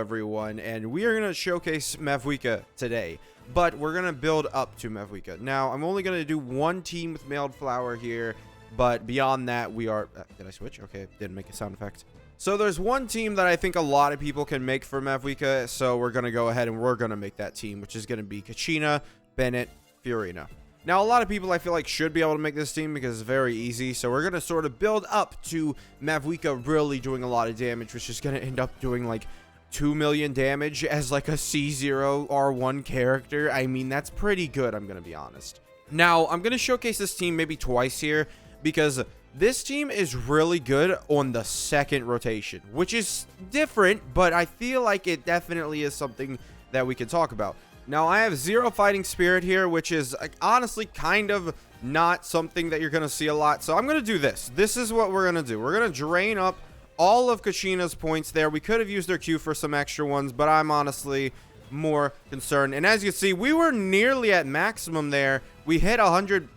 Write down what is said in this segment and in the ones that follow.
everyone, and we are going to showcase Mavuika today, but we're going to build up to Mavuika. Now, I'm only going to do one team with mailed flower here, but beyond that, we are... did I switch? Okay, didn't make a sound effect. So there's one team that I think a lot of people can make for Mavuika, so we're going to go ahead and we're going to make that team, which is going to be Kachina, Bennett, Fiorina. Now, a lot of people I feel like should be able to make this team because it's very easy. So we're going to sort of build up to Mavuika really doing a lot of damage, which is going to end up doing like 2 million damage as like a C0 R1 character. I mean, that's pretty good, I'm going to be honest. Now, I'm going to showcase this team maybe twice here because this team is really good on the second rotation, which is different, but I feel like it definitely is something that we can talk about. Now, I have 0 fighting spirit here, which is honestly kind of not something that you're going to see a lot. So I'm going to do this. This is what we're going to do. We're going to drain up all of Kachina's points there. We could have used their Q for some extra ones, but I'm honestly more concerned. And as you see, we were nearly at maximum there. We hit 100.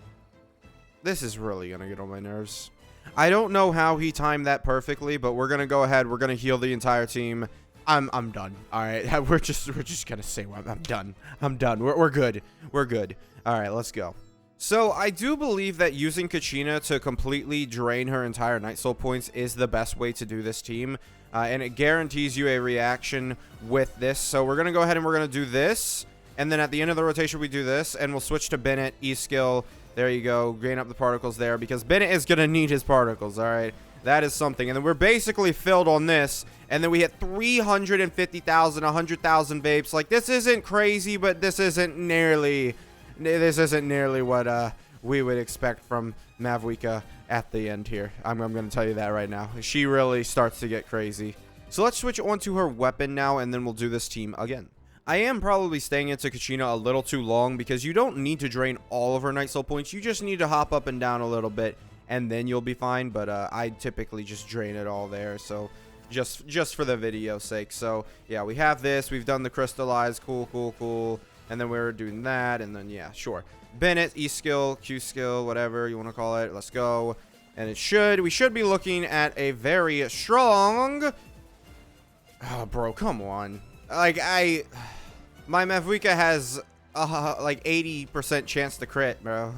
This is really going to get on my nerves. I don't know how he timed that perfectly, but we're going to go ahead. We're going to heal the entire team. I'm done. All right, we're just gonna say I'm done. I'm done. We're good. We're good. All right, let's go. So I do believe that using Kachina to completely drain her entire Night Soul points is the best way to do this team, and it guarantees you a reaction with this. So we're gonna go ahead and we're gonna do this, and then at the end of the rotation we do this, and we'll switch to Bennett E skill. There you go. Gain up the particles there because Bennett is gonna need his particles. All right. That is something. And then we're basically filled on this. And then we hit 350,000, 100,000 vapes. Like, this isn't crazy, but this isn't nearly what we would expect from Mavuika at the end here. I'm going to tell you that right now. She really starts to get crazy. So let's switch on to her weapon now, and then we'll do this team again. I am probably staying into Kachina a little too long because you don't need to drain all of her Night Soul points. You just need to hop up and down a little bit, and then you'll be fine. But I typically just drain it all there, so just for the video's sake. So yeah, we have this, we've done the crystallize, cool, and then we're doing that, and then yeah, sure, Bennett E skill, Q skill, whatever you want to call it. Let's go. And we should be looking at a very strong... Oh bro, come on. Like, my Mavuika has like 80% chance to crit, bro.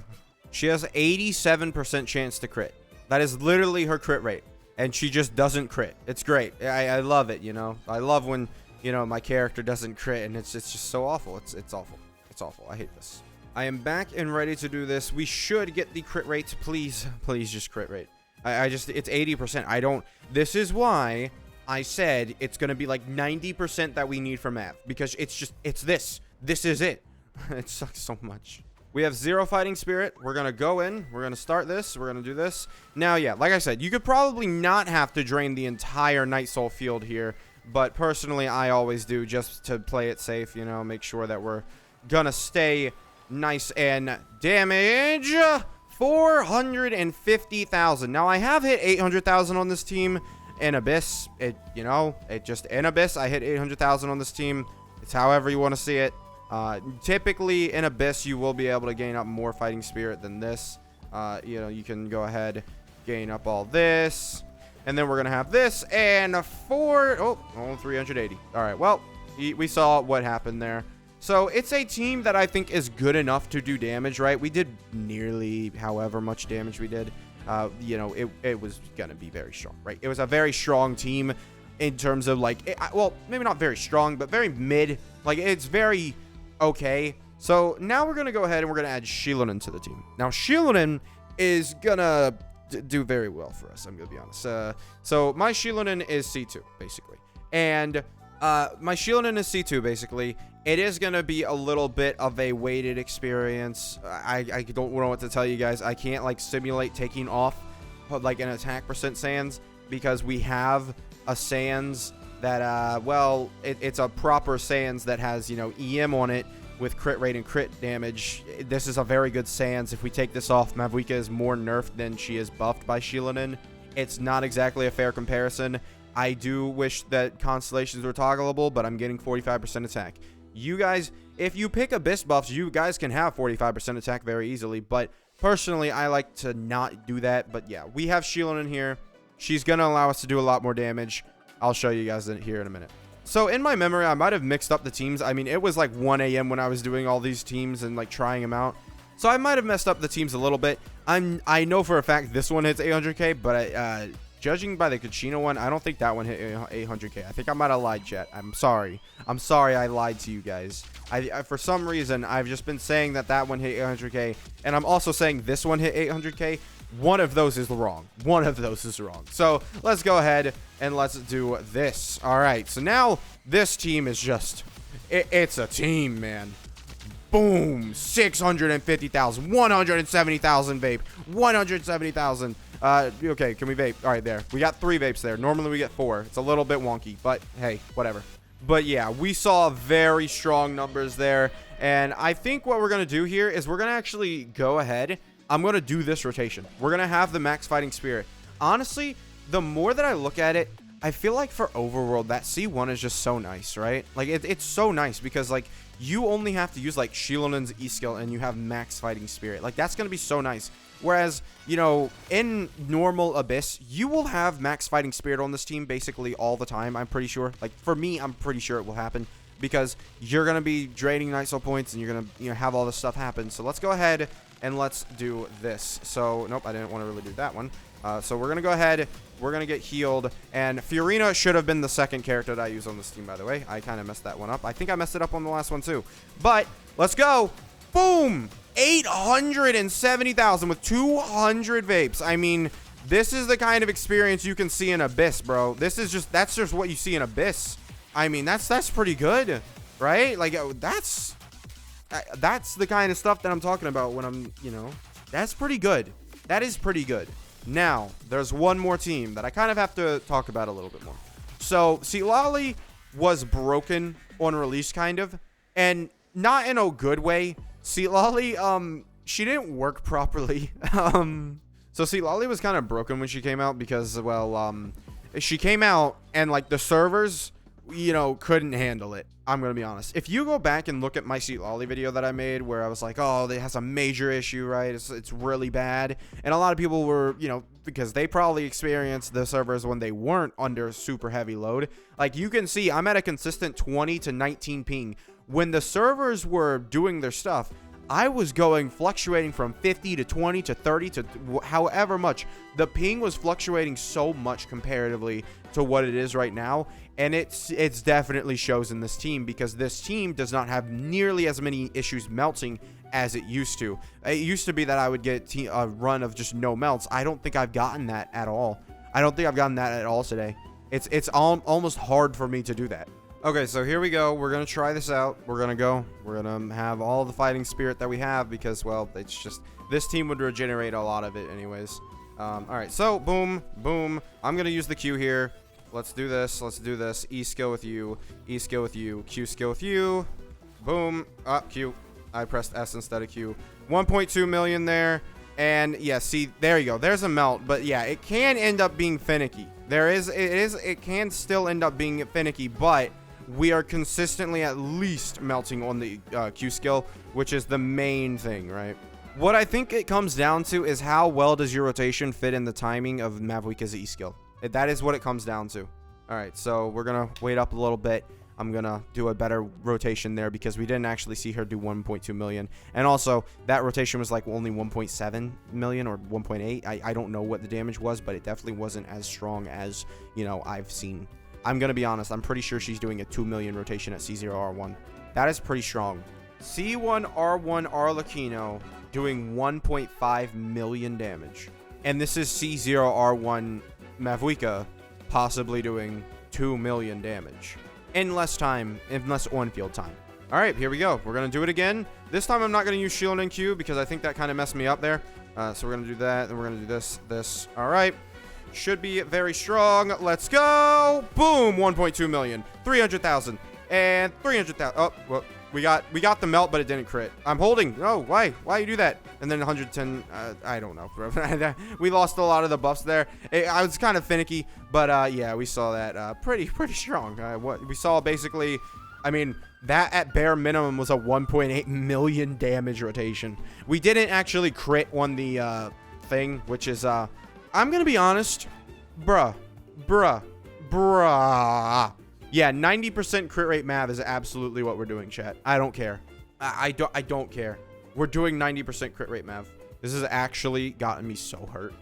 She has 87% chance to crit. That is literally her crit rate. And she just doesn't crit. It's great. I love it, you know. I love when, you know, my character doesn't crit, and it's just so awful. It's awful. It's awful. I hate this. I am back and ready to do this. We should get the crit rate. Please just crit rate. It's 80%. This is why I said it's going to be like 90% that we need for Mav. Because it's this. This is it. It sucks so much. We have 0 fighting spirit. We're going to go in. We're going to start this. We're going to do this. Now, yeah, like I said, you could probably not have to drain the entire Night Soul field here. But personally, I always do just to play it safe, you know, make sure that we're going to stay nice and damage. 450,000. Now, I have hit 800,000 on this team in Abyss. In Abyss, I hit 800,000 on this team. It's however you want to see it. Typically in Abyss you will be able to gain up more fighting spirit than this. You know, you can go ahead, gain up all this, and then we're gonna have this, and 380. All right, well, we saw what happened there. So it's a team that I think is good enough to do damage, right? We did nearly however much damage we did. You know, it was gonna be very strong, right? It was a very strong team in terms of like, well, maybe not very strong, but very mid. Like, it's very okay. So now we're gonna go ahead and we're gonna add Xilonen to the team. Now Xilonen is gonna do very well for us, I'm gonna be honest. So my Xilonen is C2 basically, and my Xilonen is C2 basically. It is gonna be a little bit of a weighted experience. I don't know what to tell you guys. I can't like simulate taking off like an attack percent sans because we have a sans that well, it's a proper sans that has, you know, EM on it with crit rate and crit damage. This is a very good sans. If we take this off, Mavuika is more nerfed than she is buffed by Xilonen. It's not exactly a fair comparison. I do wish that constellations were toggleable, but I'm getting 45% attack. You guys, if you pick Abyss buffs, you guys can have 45% attack very easily, but personally, I like to not do that. But yeah, we have Xilonen here. She's going to allow us to do a lot more damage. I'll show you guys here in a minute. So in my memory, I might have mixed up the teams. I mean, it was like 1 a.m. when I was doing all these teams and like trying them out. So I might have messed up the teams a little bit. I know for a fact this one hits 800k, but judging by the Kachina one, I don't think that one hit 800k. I think I might have lied, chat. I'm sorry. I'm sorry I lied to you guys. I for some reason, I've just been saying that one hit 800k, and I'm also saying this one hit 800k. One of those is wrong. One of those is wrong. So let's go ahead and let's do this. All right. So now this team is just, it's a team, man. Boom. 650,000, 170,000 vape, 170,000. Okay, can we vape? All right, there. We got 3 vapes there. Normally we get 4. It's a little bit wonky, but hey, whatever. But yeah, we saw very strong numbers there. And I think what we're going to do here is we're going to actually go ahead. I'm going to do this rotation. We're going to have the max fighting spirit. Honestly, the more that I look at it, I feel like for overworld, that C1 is just so nice, right? Like, it's so nice because, like, you only have to use, like, Xilonen's E-skill and you have max fighting spirit. Like, that's going to be so nice. Whereas, you know, in normal Abyss, you will have max fighting spirit on this team basically all the time, I'm pretty sure. Like, for me, I'm pretty sure it will happen because you're going to be draining Night Soul points and you're going to, you know, have all this stuff happen. So let's go ahead and let's do this. So, nope, I didn't want to really do that one. So we're going to go ahead. We're going to get healed. And Fiorina should have been the second character that I use on this team, by the way. I kind of messed that one up. I think I messed it up on the last one, too. But let's go. Boom. 870,000 with 200 vapes. I mean, this is the kind of experience you can see in Abyss, bro. This is just, that's just what you see in Abyss. I mean, that's pretty good, right? Like, that's the kind of stuff that I'm talking about when I'm, you know, that's pretty good. That is pretty good. Now, there's one more team that I kind of have to talk about a little bit more. So, Xilonen was broken on release, kind of, and not in a good way. Xilonen, she didn't work properly. So Xilonen was kind of broken when she came out because, well, she came out and, like, the servers, you know, couldn't handle it. I'm gonna be honest. If you go back and look at my Xilonen video that I made where I was like, oh, it has a major issue, right? It's really bad. And a lot of people were, you know, because they probably experienced the servers when they weren't under super heavy load. Like, you can see I'm at a consistent 20 to 19 ping. When the servers were doing their stuff, I was going fluctuating from 50 to 20 to 30 to however much. The ping was fluctuating so much comparatively to what it is right now, and it's definitely shows in this team because this team does not have nearly as many issues melting as it used to. It used to be that I would get a run of just no melts. I don't think I've gotten that at all. I don't think I've gotten that at all today. It's almost hard for me to do that. Okay, so here we go. We're going to try this out. We're going to have all the fighting spirit that we have because, well, it's just, this team would regenerate a lot of it anyways. All right, so boom, boom. I'm going to use the Q here. Let's do this. Let's do this. E skill with you. E skill with you. Q skill with you. Boom. Q. I pressed S instead of Q. 1.2 million there. And yeah, see, there you go. There's a melt. But yeah, it can end up being finicky. It can still end up being finicky, but we are consistently at least melting on the Q skill, which is the main thing, right? What I think it comes down to is how well does your rotation fit in the timing of Mavuika's E skill. That is what it comes down to. All right, so we're going to wait up a little bit. I'm going to do a better rotation there because we didn't actually see her do 1.2 million. And also, that rotation was like only 1.7 million or 1.8. I don't know what the damage was, but it definitely wasn't as strong as, you know, I've seen. I'm going to be honest. I'm pretty sure she's doing a 2 million rotation at C0R1. That is pretty strong. C1R1 Arlecchino doing 1.5 million damage. And this is C0R1 Mavuika possibly doing 2 million damage. In less time, in less on-field time. All right, here we go. We're going to do it again. This time I'm not going to use Xilonen Q because I think that kind of messed me up there. So we're going to do that, and we're going to do this. All right. Should be very strong. Let's go. Boom. 1.2 million. 300,000. And 300,000. Oh, well, we got the melt, but it didn't crit. I'm holding. No, why? Why you do that? And then 110. I don't know. We lost a lot of the buffs there. I was kind of finicky, but yeah, we saw that pretty strong. What we saw basically, I mean, that at bare minimum was a 1.8 million damage rotation. We didn't actually crit on the thing, which is I'm gonna be honest, bruh. Yeah, 90% crit rate Mav is absolutely what we're doing, chat. I don't care. I don't care. We're doing 90% crit rate Mav. This has actually gotten me so hurt.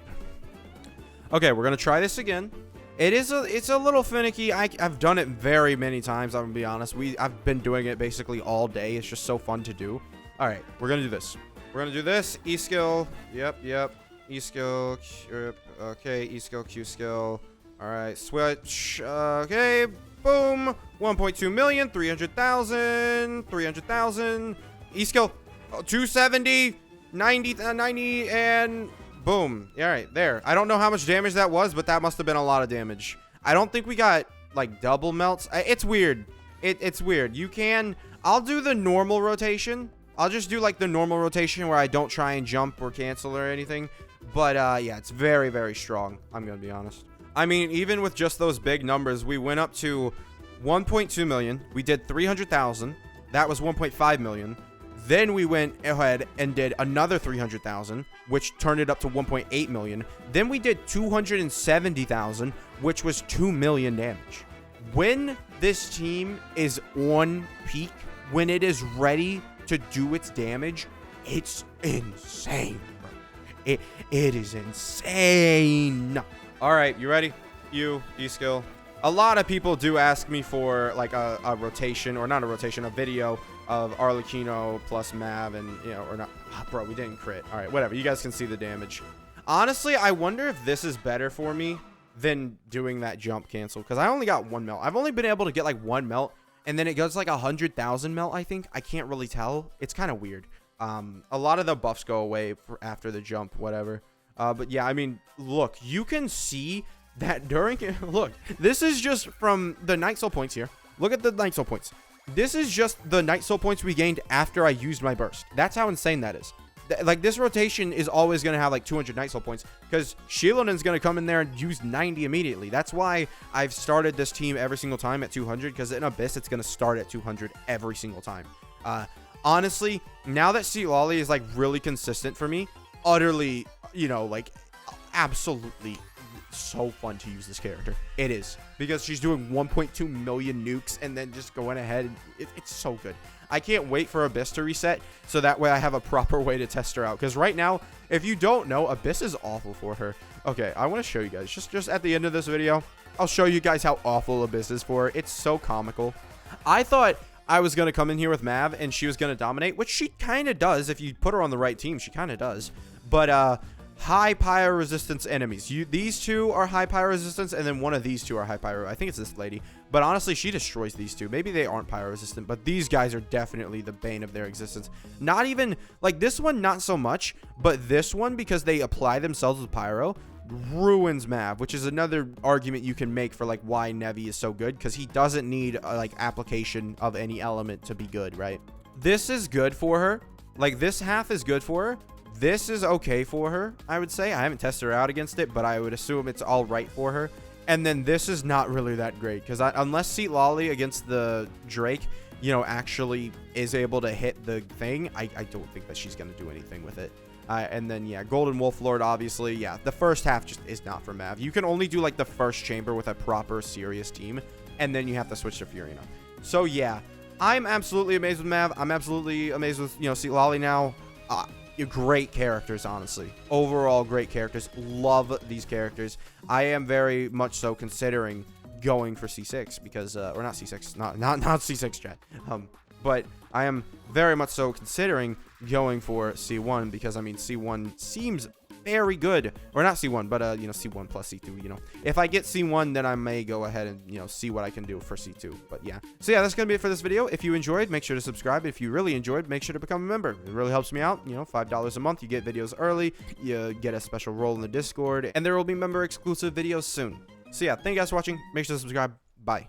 Okay, we're gonna try this again. It's a little finicky. I've done it very many times. I'm gonna be honest. I've been doing it basically all day. It's just so fun to do. All right, we're gonna do this. We're gonna do this. E skill. Yep. E skill. Okay. E skill. Q skill. All right. Switch. Okay. Boom. 1.2 million. 300,000. 300,000. E skill. 270. 90 and. Boom. All right, there. I don't know how much damage that was, but that must have been a lot of damage. I don't think we got, like, double melts. It's weird. It's weird. You can... I'll do the normal rotation. I'll just do, like, the normal rotation where I don't try and jump or cancel or anything. But, yeah, it's very, very strong. I'm going to be honest. I mean, even with just those big numbers, we went up to 1.2 million. We did 300,000. That was 1.5 million. Then we went ahead and did another 300,000, which turned it up to 1.8 million. Then we did 270,000, which was 2 million damage. When this team is on peak, when it is ready to do its damage, it's insane, bro. It is insane. All right, you ready? E skill. A lot of people do ask me for like a rotation, or not a rotation, a video of Arlecchino plus Mav, and or not. Oh, bro, we didn't crit. All right, whatever. You guys can see the damage. Honestly, I wonder if this is better for me than doing that jump cancel, because I only got 1 melt. I've only been able to get like 1 melt, and then it goes like 100,000 melt. I think I can't really tell. It's kind of weird. A lot of the buffs go away after the jump, whatever. But yeah, I mean, look, you can see that during. Look, this is just from the Night Soul points here. Look at the Night Soul points. This is just the Night Soul points we gained after I used my burst. That's how insane that is. Like, this rotation is always going to have like 200 Night Soul points, because Xilonen's going to come in there and use 90 immediately. That's why I've started this team every single time at 200, because in Abyss it's going to start at 200 every single time. Honestly, now that Xilonen is like really consistent for me, utterly, like absolutely so fun to use this character. It is, because she's doing 1.2 million nukes and then just going ahead, and it's so good. I can't wait for Abyss to reset, so that way I have a proper way to test her out, because right now, if you don't know, Abyss is awful for her. Okay, I want to show you guys, just at the end of this video, I'll show you guys how awful Abyss is for her. It's so comical. I thought I was going to come in here with Mav and she was going to dominate, which she kind of does. If you put her on the right team, she kind of does. But high pyro resistance enemies. These two are high pyro resistance, and then one of these two are high pyro. I think it's this lady. But honestly, she destroys these two. Maybe they aren't pyro resistant, but these guys are definitely the bane of their existence. Not even, like, this one, not so much, but this one, because they apply themselves with pyro, ruins Mav, which is another argument you can make for, like, why Nevi is so good, because he doesn't need, like, application of any element to be good, right? This is good for her. Like, this half is good for her. This is okay for her, I would say. I haven't tested her out against it, but I would assume it's all right for her. And then this is not really that great, because unless Xilonen against the Drake, actually is able to hit the thing, I don't think that she's going to do anything with it. And then, yeah, Golden Wolf Lord, obviously, yeah, the first half just is not for Mav. You can only do, like, the first chamber with a proper, serious team, and then you have to switch to Furina. So, yeah, I'm absolutely amazed with Mav. I'm absolutely amazed with, Xilonen now. Great characters, honestly. Overall, great characters. Love these characters. I am very much so considering going for C6 because, or not C6, not C6 chat. But I am very much so considering going for C1 because, I mean, C1 seems very good. Or not C1, but, C1 plus C2, If I get C1, then I may go ahead and, see what I can do for C2. But, yeah. So, yeah, that's going to be it for this video. If you enjoyed, make sure to subscribe. If you really enjoyed, make sure to become a member. It really helps me out. $5 a month. You get videos early. You get a special role in the Discord. And there will be member-exclusive videos soon. So, yeah, thank you guys for watching. Make sure to subscribe. Bye.